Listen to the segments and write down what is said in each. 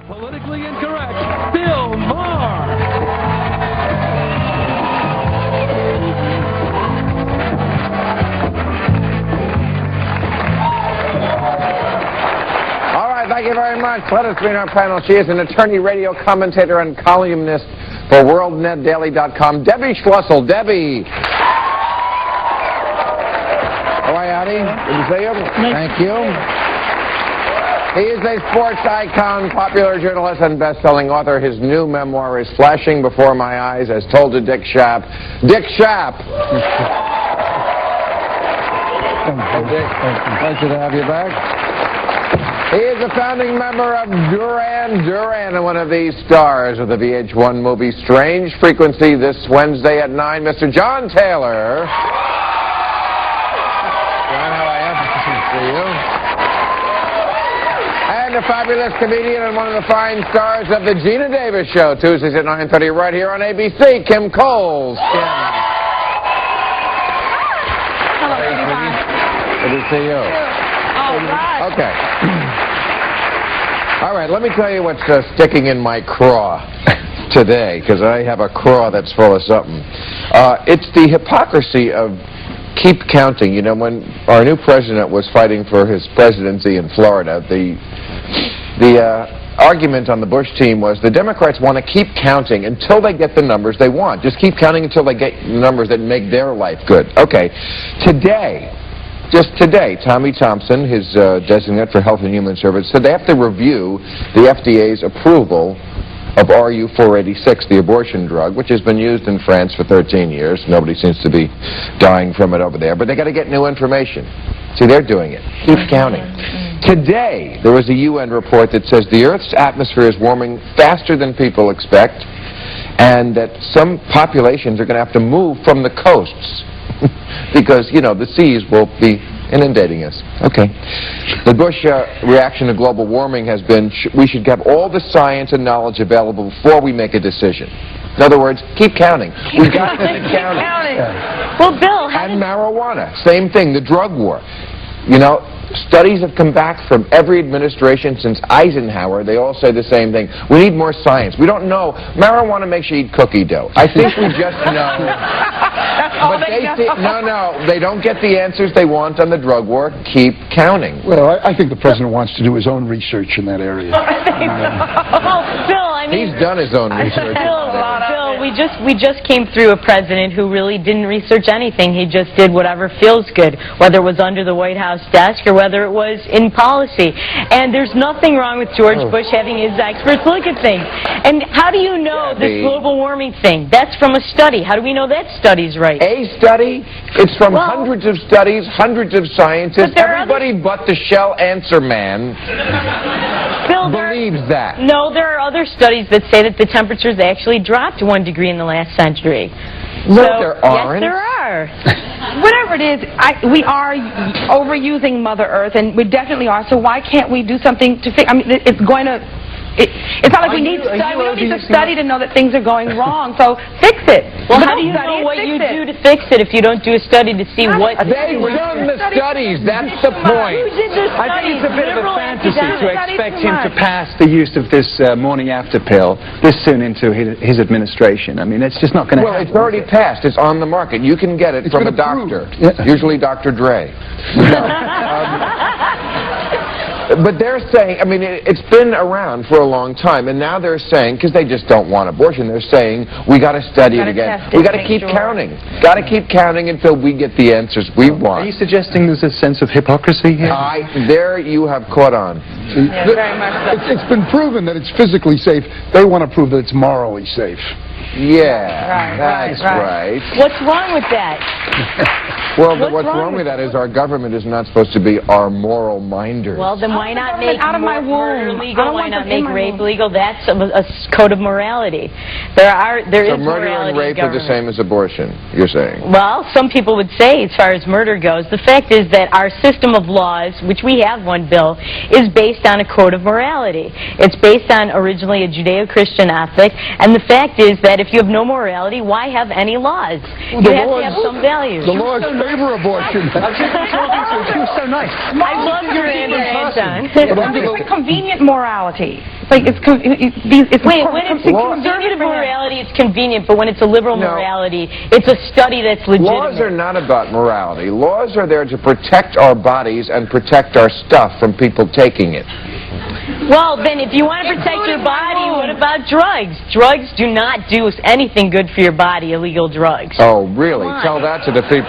Politically incorrect, Bill Maher. Thank you very much. Let us meet our panel. She is an attorney, radio commentator, and columnist for WorldNetDaily.com. Debbie Schlussel. Debbie. How are you, Addie? Good to see you. Thank you. He is a sports icon, popular journalist, and best-selling author. His new memoir is flashing before my eyes, as told to Dick Schaap. Dick Schaap. Pleasure to have you back. He is a founding member of Duran Duran and one of the stars of the VH1 movie Strange Frequency this Wednesday at 9, Mr. John Taylor. John, how are you? Good to see you. And a fabulous comedian and one of the fine stars of the Gina Davis Show, Tuesdays at 9:30 right here on ABC, Kim Coles. Kim. Hello, everyone. Good to see you. All right. Okay. All right, let me tell you what's sticking in my craw today, because I have a craw that's full of something. It's the hypocrisy of keep counting. You know, when our new president was fighting for his presidency in Florida, the argument on the Bush team was the Democrats want to keep counting until they get the numbers they want. Just keep counting until they get numbers that make their life good. Okay, just today, Tommy Thompson, his designate for Health and Human Services, said they have to review the FDA's approval of RU-486, the abortion drug, which has been used in France for 13 years. Nobody seems to be dying from it over there, but they got to get new information. See, they're doing it. Keep counting. Today, there was a UN report that says the Earth's atmosphere is warming faster than people expect, and that some populations are going to have to move from the coasts. Because, you know, the seas will be inundating us. Okay. The Bush reaction to global warming has been, we should have all the science and knowledge available before we make a decision. In other words, keep counting. We got to keep counting. Yeah. Well, Bill, and marijuana, same thing, the drug war. You know, studies have come back from every administration since Eisenhower. They all say the same thing. We need more science. We don't know. Marijuana makes you eat cookie dough. I think we just know. But they don't get the answers they want on the drug war. Keep counting. Well, I think the president wants to do his own research in that area. Bill, I mean, he's done his own research. Bill, we just came through a president who really didn't research anything. He just did whatever feels good, whether it was under the White House desk or whether it was in policy. And there's nothing wrong with George Bush having his experts look at things. And how do you know this global warming thing? That's from a study. How do we know that study's right? A study? It's from hundreds of studies, hundreds of scientists. Everybody but the shell answer man believes that. No, there are other studies that say that the temperatures actually dropped 1 degree in the last century. No, there aren't. Yes, there are. Whatever it is, we are overusing Mother Earth, and we definitely are. So why can't we do something to fix? I mean, it's going to. It's not like we need to study. We don't need to study to know that things are going wrong. So fix it. Well, how do you know what you do to fix it if you don't do a study to see what? They've done the studies. That's the point. I think it's a bit of a fantasy to expect him to pass the use of this morning after pill this soon into his administration. I mean, it's just not going to happen. Well, it's already passed. It's on the market. You can get it from a doctor, usually Dr. Dre. But they're saying, I mean, it's been around for a long time, and now they're saying, because they just don't want abortion, they're saying, we got to study it again. We got to keep counting. Got to keep counting until we get the answers we want. Are you suggesting there's a sense of hypocrisy here? There you have caught on. Yeah, very much so. It's been proven that it's physically safe. They want to prove that it's morally safe. Yeah, that's right. What's wrong with that? Well, what's wrong with that is our government is not supposed to be our moral minders. Well, then why not make murder womb. legal? Why not make rape legal? That's a code of morality. There is murder and rape are the same as abortion, you're saying? Well, some people would say, as far as murder goes, the fact is that our system of laws, which we have one, Bill, is based on a code of morality. It's based on originally a Judeo-Christian ethic, and the fact is that if you have no morality, why have any laws? You have to have some values. The laws favor abortion. I was just talking to you. She was so nice. I love your answer, Anton. It's a convenient morality. It's like it's Wait, when it's a conservative morality, it's convenient, but when it's a liberal morality, it's a study that's legitimate. Laws are not about morality. Laws are there to protect our bodies and protect our stuff from people taking it. Well, then, if you want to protect your body, what about drugs? Drugs do not do anything good for your body, illegal drugs. Oh, really? Tell that to the people.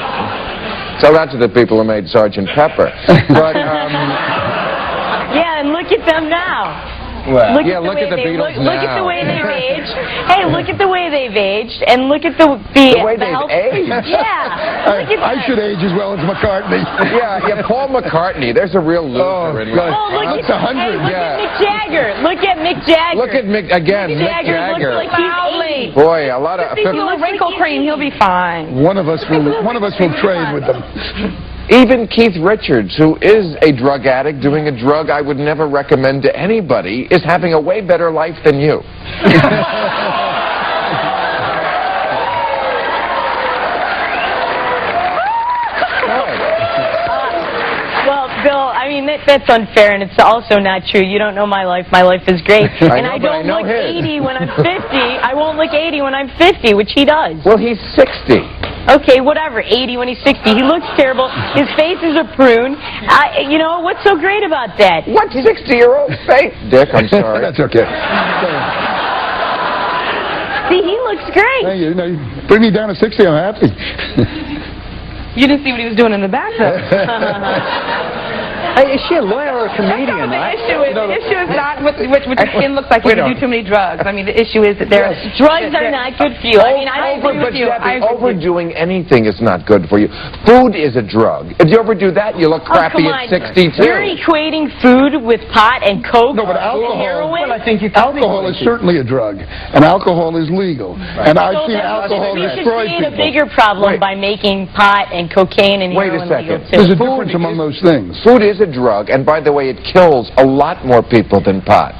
Tell that to the people who made Sgt. Pepper. But, yeah, and look at them now. Well, look at the Beatles now. Look at the way they've aged. Hey, look at the way they've aged, and look at the way they've aged. Yeah. Look at I should age as well as McCartney. Yeah, Paul McCartney. There's a real loser in life. Oh, look at 100. Hey, look at Mick Jagger. Look at Mick Jagger. Look at Mick again. Mick Jagger looks like he's 80. Boy, a lot of. He looks wrinkle cream. He'll be fine. One of us will trade with them. Even Keith Richards, who is a drug addict doing a drug I would never recommend to anybody, is having a way better life than you. Well, Bill, I mean, that's unfair, and it's also not true. You don't know my life. My life is great. And I don't look 80 when I'm 50. I won't look 80 when I'm 50, which he does. Well, he's 60. Okay, whatever, 80 when he's 60. He looks terrible. His face is a prune. You know, what's so great about that? What 60-year-old face? Dick, I'm sorry. That's okay. See, he looks great. Hey, you know, bring me down to 60, I'm happy. You didn't see what he was doing in the back, though. Hey, is she a lawyer or a comedian? The issue is not what your skin looks like if you do too many drugs. I mean, the issue is that drugs are not good for you. I mean, I agree with you. Overdoing anything is not good for you. Food is a drug. If you overdo that, you look crappy at 62. You're equating food with pot and coke No, but alcohol. and heroin? Well, I think you alcohol is certainly a drug, and alcohol is legal. Right. And I've seen alcohol destroy people. We should create a bigger Wait. problem by making pot and cocaine and Wait heroin a second. legal, too. There's a difference among those things. Food is a drug, and by the way, it kills a lot more people than pot.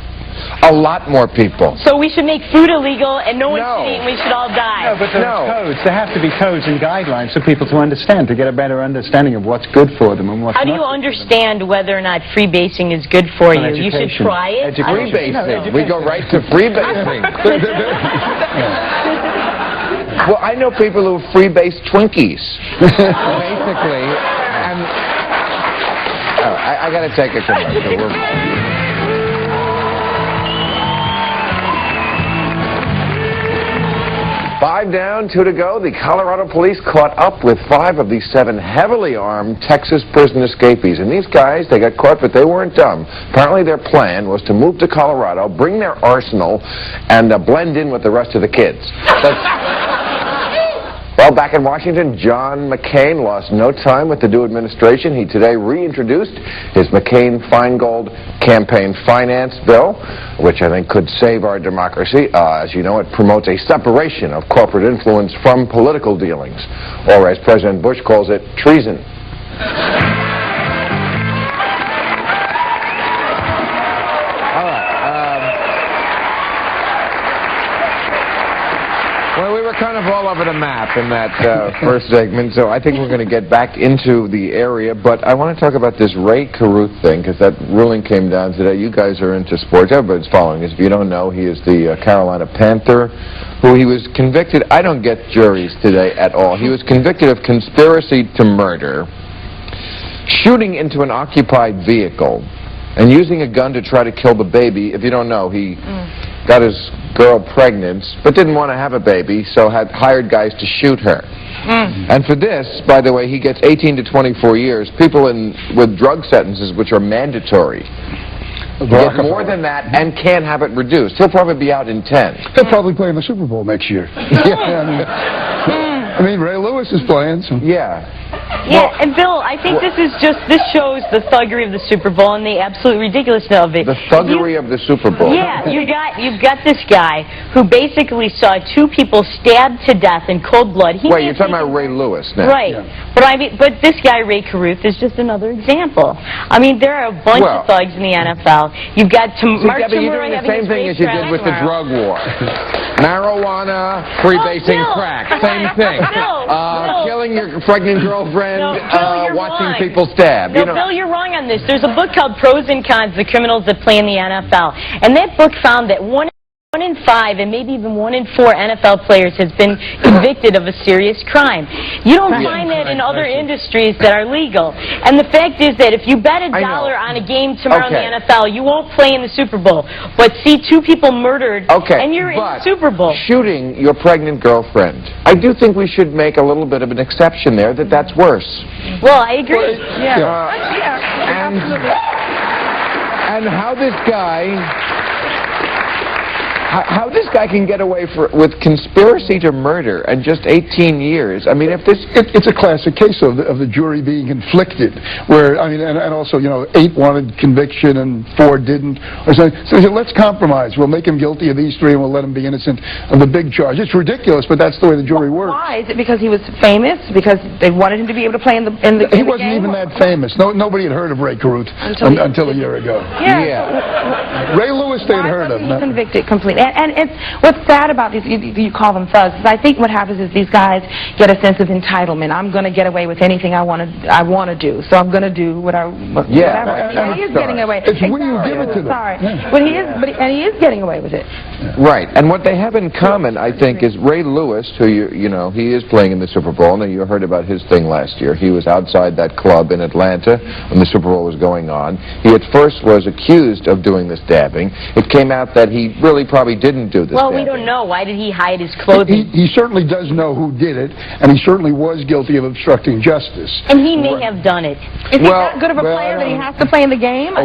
A lot more people. So we should make food illegal, and no one No. should eat, and we should all die. No, but there are codes. There have to be codes and guidelines for people to understand, to get a better understanding of what's good for them and what's How do you not. understand whether or not freebasing is good for you? You should Education. try it. Freebasing. We go right to freebasing. Well, I know people who freebase Twinkies. Basically. And I got to take a commercial. Five down, 2 to go. The Colorado police caught up with 5 of the 7 heavily armed Texas prison escapees. And these guys, they got caught, but they weren't dumb. Apparently their plan was to move to Colorado, bring their arsenal, and blend in with the rest of the kids. Well, back in Washington, John McCain lost no time with the new administration. He today reintroduced his McCain-Feingold campaign finance bill, which I think could save our democracy. As you know, it promotes a separation of corporate influence from political dealings, or as President Bush calls it, treason. Well, we were kind of all over the map in that first segment, so I think we're going to get back into the area. But I want to talk about this Ray Caruth thing, because that ruling came down today. You guys are into sports. Everybody's following this. If you don't know, he is the Carolina Panther, who he was convicted. I don't get juries today at all. He was convicted of conspiracy to murder, shooting into an occupied vehicle, and using a gun to try to kill the baby. If you don't know, he got his girl pregnant, but didn't want to have a baby, so had hired guys to shoot her. And for this, by the way, he gets 18 to 24 years. People with drug sentences, which are mandatory, get more than that and can't have it reduced. He'll probably be out in 10. He'll probably play in the Super Bowl next year. I mean, Ray Lewis is playing. So. Yeah. Yeah, and Bill, I think this shows the thuggery of the Super Bowl and the absolute ridiculousness of it. The thuggery of the Super Bowl. Yeah, you've got this guy who basically saw 2 people stabbed to death in cold blood. Wait, you're talking about Ray Lewis now. Right. Yeah. But this guy, Ray Caruth, is just another example. I mean, there are a bunch of thugs in the NFL. You've got Mark Debbie, you're doing the same thing as you did with the drug war. Marijuana, freebasing crack, same thing. Killing your pregnant girlfriend friend No, Bill, you're watching wrong. people stab. No, You know. Bill, you're wrong on this. There's a book called Pros and Cons, The Criminals That Play in the NFL. And that book found that 1 in 5 and maybe even 1 in 4 NFL players has been convicted of a serious crime. You don't find that in other industries that are legal. And the fact is that if you bet $1 on a game tomorrow in the NFL, you won't play in the Super Bowl. But see 2 people murdered, and you're in the Super Bowl. Shooting your pregnant girlfriend, I do think we should make a little bit of an exception there, that's worse. Well, I agree. And how this guy can get away with conspiracy to murder and just 18 years. I mean, if this... It's a classic case of the jury being conflicted, where, I mean, and also, you know, 8 wanted conviction and 4 didn't, or something. So they said, let's compromise. We'll make him guilty of these 3 and we'll let him be innocent of the big charge. It's ridiculous, but that's the way the jury works. Why? Is it because he was famous? Because they wanted him to be able to play in the He wasn't even that famous. Nobody had heard of Ray Caruth until a year ago. Yeah. Ray Lewis they had heard of. Why wasn't he convicted completely? And it's what's sad about these, you call them thugs, is I think what happens is these guys get a sense of entitlement. I'm going to get away with anything I want to do, so I'm going to do whatever. And he is getting away. It's when you give it to them. Sorry, but he is getting away with it. Right, and what they have in common, I think, is Ray Lewis, who you know, he is playing in the Super Bowl. Now you heard about his thing last year. He was outside that club in Atlanta when the Super Bowl was going on. He at first was accused of doing the stabbing. It came out that he really probably didn't do this. Well, we don't know. Why did he hide his clothing? He certainly does know who did it, and he certainly was guilty of obstructing justice. And he may have done it. Is he that good of a player that he has to play in the game?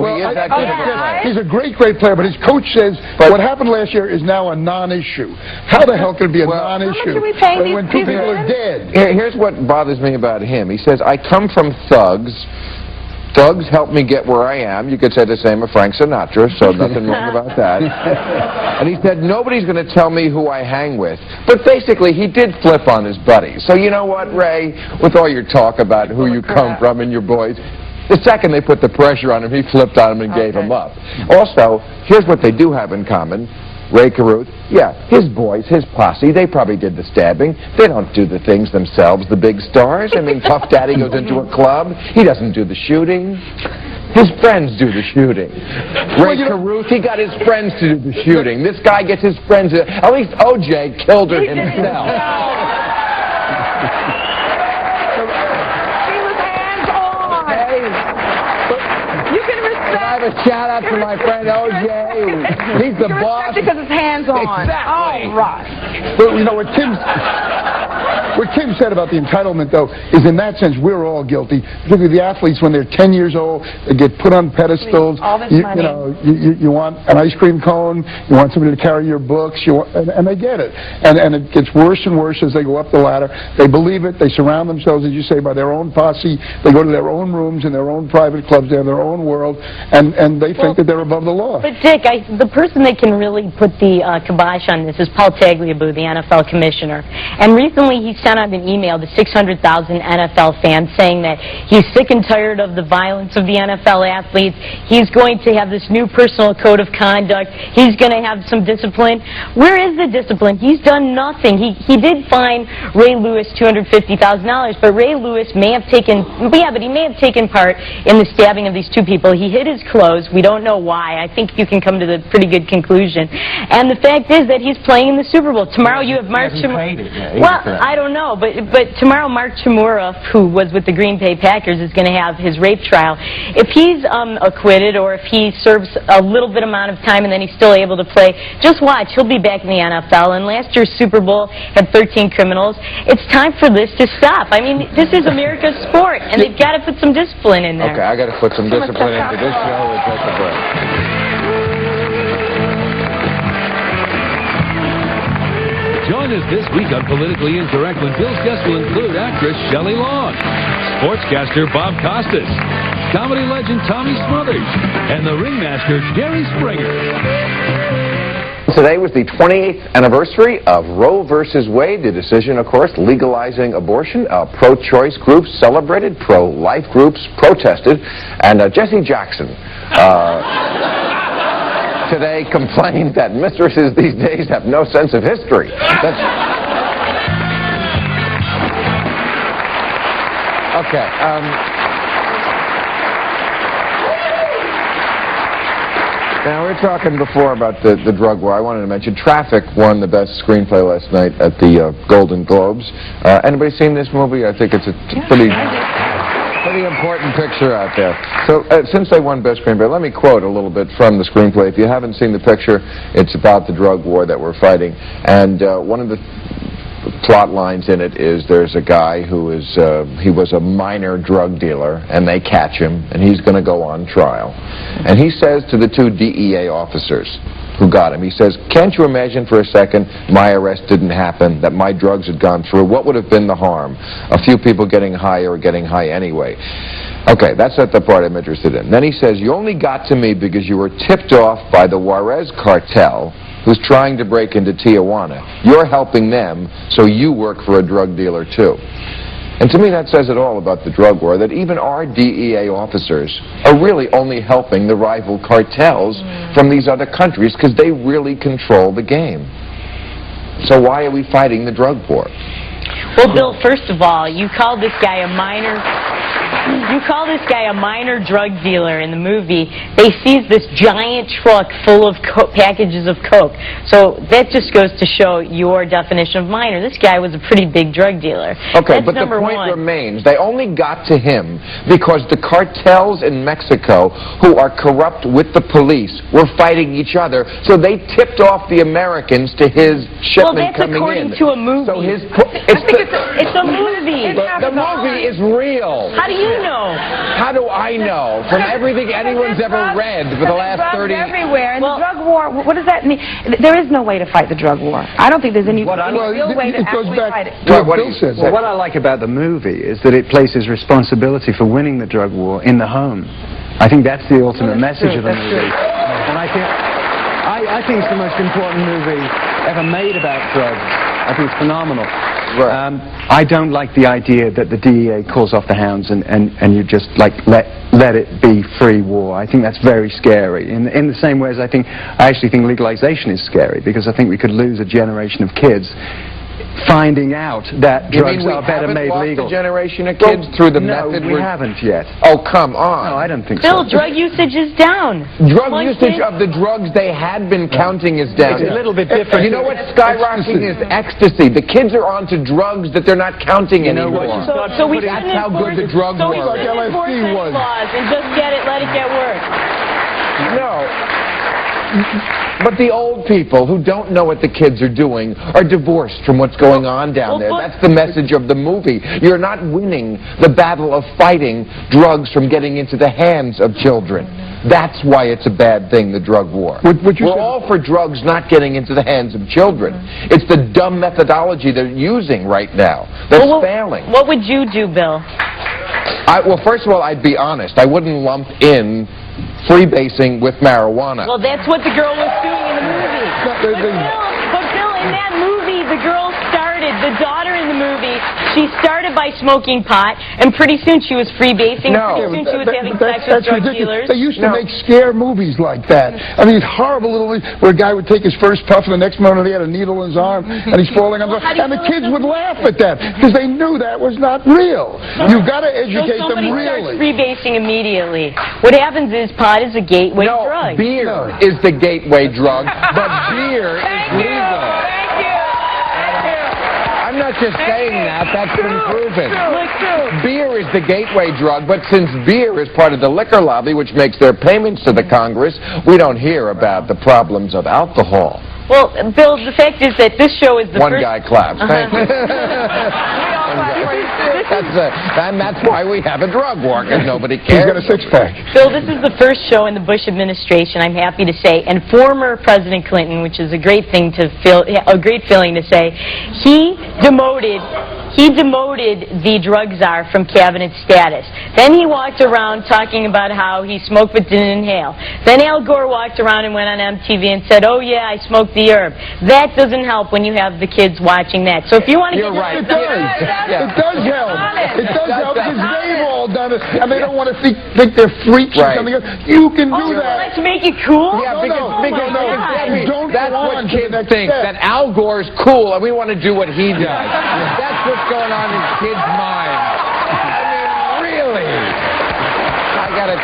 He's a great player, but his coach says what happened last year is now a non-issue. How the hell could it be a non-issue when 2 people are dead? Here's what bothers me about him. He says, I come from thugs. Thugs helped me get where I am. You could say the same of Frank Sinatra, so nothing wrong about that. And he said, nobody's going to tell me who I hang with. But basically, he did flip on his buddies. So you know what, Ray? With all your talk about who you come from and your boys, the second they put the pressure on him, he flipped on him and gave him up. Also, here's what they do have in common. Ray Caruth, his boys, his posse, they probably did the stabbing. They don't do the things themselves, the big stars. I mean, Puff Daddy goes into a club. He doesn't do the shooting. His friends do the shooting. Ray Caruth, he got his friends to do the shooting. This guy gets his friends to... At least O.J. killed her himself. A shout out to my friend O.J. He's the boss. Because it's hands-on. Exactly. All right. But you know what Tim said about the entitlement, though, is in that sense we're all guilty. Particularly the athletes, when they're 10 years old, they get put on pedestals. All this money. You know, you want an ice cream cone, you want somebody to carry your books, and they get it. And it gets worse and worse as they go up the ladder. They believe it. They surround themselves, as you say, by their own posse. They go to their own rooms in their own private clubs. They have their own world. And they think that they're above the law. But Dick, the person that can really put the kibosh on this is Paul Tagliabue, the NFL commissioner. And recently he sent out an email to 600,000 NFL fans saying that he's sick and tired of the violence of the NFL athletes. He's going to have this new personal code of conduct. He's going to have some discipline. Where is the discipline? He's done nothing. He did fine Ray Lewis $250,000, but Ray Lewis may have taken, but he may have taken part in the stabbing of these 2 people. He hid his clothes. We don't know why. I think you can come to the pretty good conclusion. And the fact is that he's playing in the Super Bowl. Tomorrow you have Mark Chmura. Well, I don't know, but tomorrow Mark Chmura, who was with the Green Bay Packers, is going to have his rape trial. If he's acquitted or if he serves a little bit amount of time and then he's still able to play, just watch. He'll be back in the NFL. And last year's Super Bowl had 13 criminals. It's time for this to stop. I mean, this is America's sport, and they've got to put some discipline in there. Okay, I got to put some discipline into this show. We'll take a break. Join us this week on Politically Incorrect when Bill's guests will include actress Shelley Long, sportscaster Bob Costas, comedy legend Tommy Smothers, and the ringmaster Jerry Springer. Today was the 28th anniversary of Roe versus Wade, the decision, of course, legalizing abortion. Pro-choice groups celebrated, pro-life groups protested, and Jesse Jackson today complained that mistresses these days have no sense of history. Okay. Now, we were talking before about the drug war. I wanted to mention Traffic won the best screenplay last night at the Golden Globes. Anybody seen this movie? I think it's a pretty important picture out there. So, since they won best screenplay, let me quote a little bit from the screenplay. If you haven't seen the picture, it's about the drug war that we're fighting. And one of the plot lines in it is there's a guy who is, he was a minor drug dealer, and they catch him, and he's going to go on trial. And he says to the two DEA officers who got him, he says, can't you imagine for a second my arrest didn't happen, that my drugs had gone through? What would have been the harm? A few people getting high or getting high anyway. Okay, that's not the part I'm interested in. Then he says, you only got to me because you were tipped off by the Juarez cartel who's trying to break into Tijuana. You're helping them, so you work for a drug dealer too. And to me that says it all about the drug war, that even our DEA officers are really only helping the rival cartels from these other countries because they really control the game. So why are we fighting the drug war? Well, Bill, first of all, you called this guy a minor drug dealer in the movie. They seized this giant truck full of packages of coke. So that just goes to show your definition of minor. This guy was a pretty big drug dealer. Okay, That's but the point one. remains, they only got to him because the cartels in Mexico, who are corrupt with the police, were fighting each other, so they tipped off the Americans to his shipment coming in. Well, that's according to a movie. So his it's a movie. The movie is real. How do you know? How do I know? From everything anyone's ever read for the last 30 years. Everywhere. And the drug war, what does that mean? There is no way to fight the drug war. I don't think there's any real way to actually fight it. What Bill says. Well, what I like about the movie is that it places responsibility for winning the drug war in the home. I think that's the ultimate message of the movie. And I think it's the most important movie ever made about drugs. I think it's phenomenal. Right. I don't like the idea that the DEA calls off the hounds and you just like let it be free war. I think that's very scary. In the same way as I actually think legalization is scary, because I think we could lose a generation of kids finding out that drugs are better made legal. A generation of kids through the method we haven't yet. Oh, come on. No, I don't think Bill, so. drug usage is down. Drug usage of the drugs they had been counting is down. It's a little bit different. You know what's skyrocketing is ecstasy. The kids are onto drugs that they're not counting anymore. So we That's how good the drug war is. So we shouldn't enforce these laws and just let it get worse. No. But the old people who don't know what the kids are doing are divorced from what's going on down there. That's the message of the movie. You're not winning the battle of fighting drugs from getting into the hands of children. That's why it's a bad thing, the drug war. We're all for drugs not getting into the hands of children. It's the dumb methodology they're using right now that's failing. What would you do, Bill? Well, first of all, I'd be honest. I wouldn't lump in freebasing with marijuana. Well, that's what the girl was doing in the movie. But Bill, in that movie, the girl the daughter in the movie, she started by smoking pot, and pretty soon she was freebasing. No. Pretty soon she was having sex with drug dealers. They used to make scare movies like that. I mean, it's horrible little where a guy would take his first puff, and the next moment he had a needle in his arm, and he's falling on the floor. And the kids would laugh at that, because they knew that was not real. You've got to educate them really. Somebody starts freebasing immediately. What happens is pot is a gateway drug. Beer is the gateway drug, but beer is legal. I'm not just saying that, that's been proven. Beer is the gateway drug, but since beer is part of the liquor lobby, which makes their payments to the Congress, we don't hear about the problems of alcohol. Well, Bill, the fact is that this show is the One first... guy claps. Thank you. That's why we have a drug war, because nobody cares. He's got a six-pack. Bill, this is the first show in the Bush administration, I'm happy to say, and former President Clinton, which is a great thing to feel, a great feeling to say, he demoted the drug czar from cabinet status. Then he walked around talking about how he smoked but didn't inhale. Then Al Gore walked around and went on MTV and said, oh yeah, I smoked the herb. That doesn't help when you have the kids watching that. So if you want to You're right. It does help. It does help because they've all done it, and they don't want to think they're freaks or something else. You can do that. Let's make it cool? Yeah, Don't that's go what on kids to the next think, step. that Al Gore's cool and we want to do what he does. That's what's going on in kids' minds. I mean,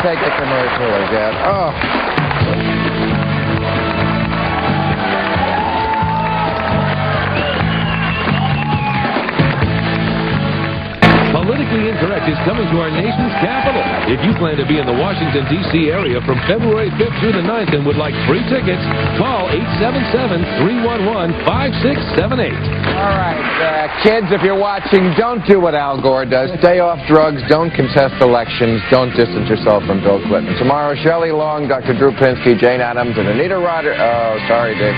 take the commercial again. Oh. Politically Incorrect is coming to our nation's capital. If you plan to be in the Washington, D.C. area from February 5th through the 9th and would like free tickets, call 877-311-5678. All right, kids, if you're watching, don't do what Al Gore does. Stay off drugs, don't contest elections, don't distance yourself from Bill Clinton. Tomorrow, Shelley Long, Dr. Drew Pinsky, Jane Addams, and Anita Rodder. Oh, sorry, Dick.